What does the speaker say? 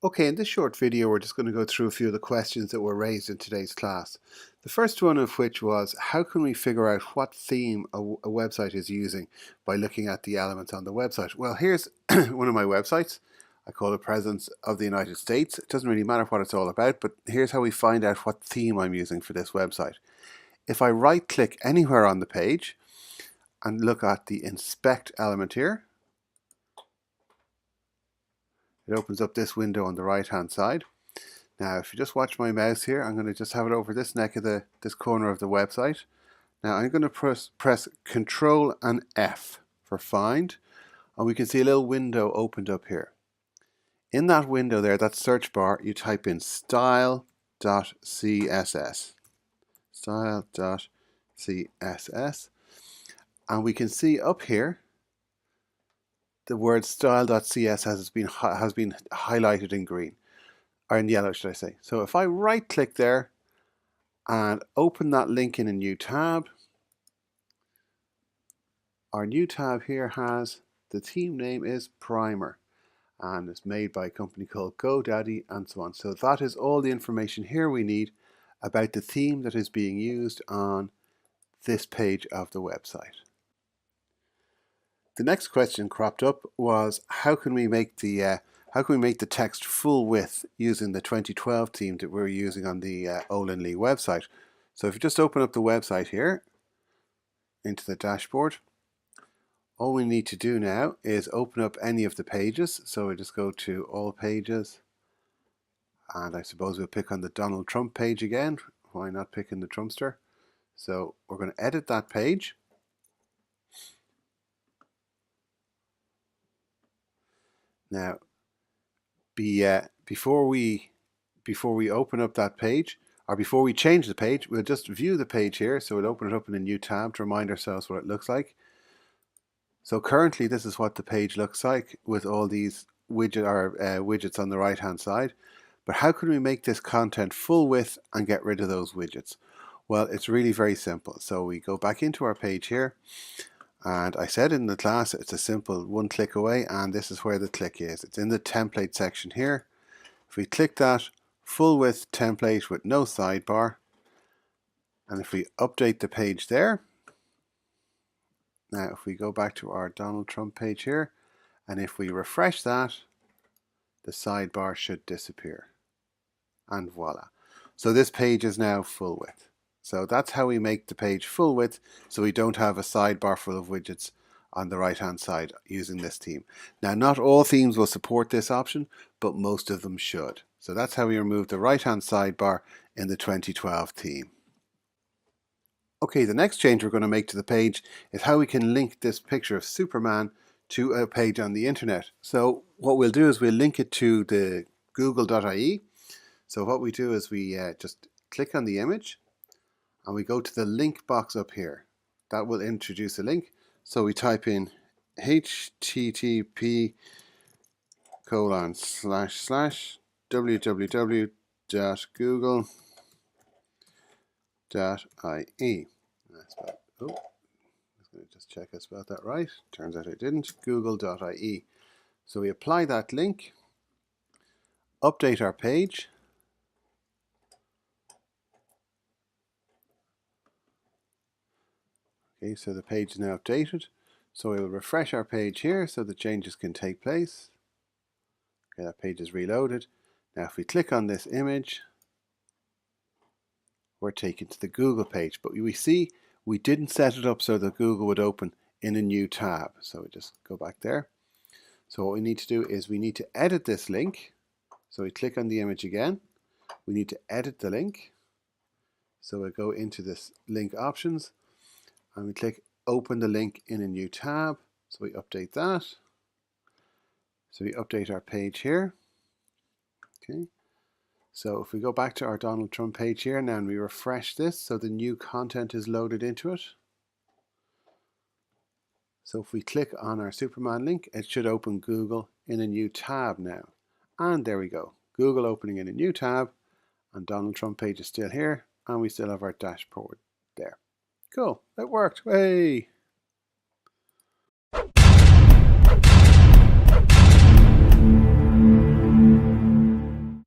Okay, in this short video, we're just going to go through a few of the questions that were raised in today's class. The first one of which was, how can we figure out what theme a website is using by looking at the elements on the website? Well, here's one of my websites. I call it Presidents of the United States. It doesn't really matter what it's all about, but here's how we find out what theme I'm using for this website. If I right-click anywhere on the page and look at the Inspect element here, it opens up this window on the right hand side. Now if you just watch my mouse here, I'm going to just have it over this neck of this corner of the website. Now I'm going to press Control and F for find, and we can see a little window opened up here. In that window there, that search bar, you type in style.css, style.css, and we can see up here the word style.css has been highlighted in green, or in yellow should I say. So if I right click there and open that link in a new tab, our new tab here has the theme name is Primer, and it's made by a company called GoDaddy and so on. So that is all the information here we need about the theme that is being used on this page of the website. The next question cropped up was, how can we make the text full width using the 2012 theme that we're using on the Olin Lee website? So if you just open up the website here into the dashboard, all we need to do now is open up any of the pages. So we just go to all pages, and I suppose we'll pick on the Donald Trump page again. Why not pick in the Trumpster? So we're going to edit that page. Now, before we open up that page, or before we change the page, we'll just view the page here. So we'll open it up in a new tab to remind ourselves what it looks like. So currently, this is what the page looks like with all these widgets on the right hand side. But how can we make this content full width and get rid of those widgets? Well, it's really very simple. So we go back into our page here. And I said in the class, it's a simple one click away, and this is where the click is. It's in the template section here. If we click that, full width template with no sidebar, and if we update the page there, now if we go back to our Donald Trump page here, and if we refresh that, the sidebar should disappear. And voila. So this page is now full width. So that's how we make the page full width, so we don't have a sidebar full of widgets on the right hand side using this theme. Now, not all themes will support this option, but most of them should. So that's how we remove the right hand sidebar in the 2012 theme. Okay, the next change we're going to make to the page is how we can link this picture of Superman to a page on the internet. So what we'll do is we'll link it to the google.ie. So what we do is we just click on the image, and we go to the link box up here. That will introduce a link. So we type in http://www.google.ie. Just check I spelled that right. Turns out I didn't. Google.ie. So we apply that link, update our page. Okay, so the page is now updated. So we'll refresh our page here so the changes can take place. Okay, that page is reloaded. Now if we click on this image, we're taken to the Google page. But we see we didn't set it up so that Google would open in a new tab. So we just go back there. So what we need to do is we need to edit this link. So we click on the image again. We need to edit the link. So we'll go into this link options, and we click open the link in a new tab. So we update that. So we update our page here. Okay. So if we go back to our Donald Trump page here now and we refresh this, so the new content is loaded into it. So if we click on our Superman link, it should open Google in a new tab now. And there we go. Google opening in a new tab, and Donald Trump page is still here, and we still have our dashboard there. Cool, it worked. Hey!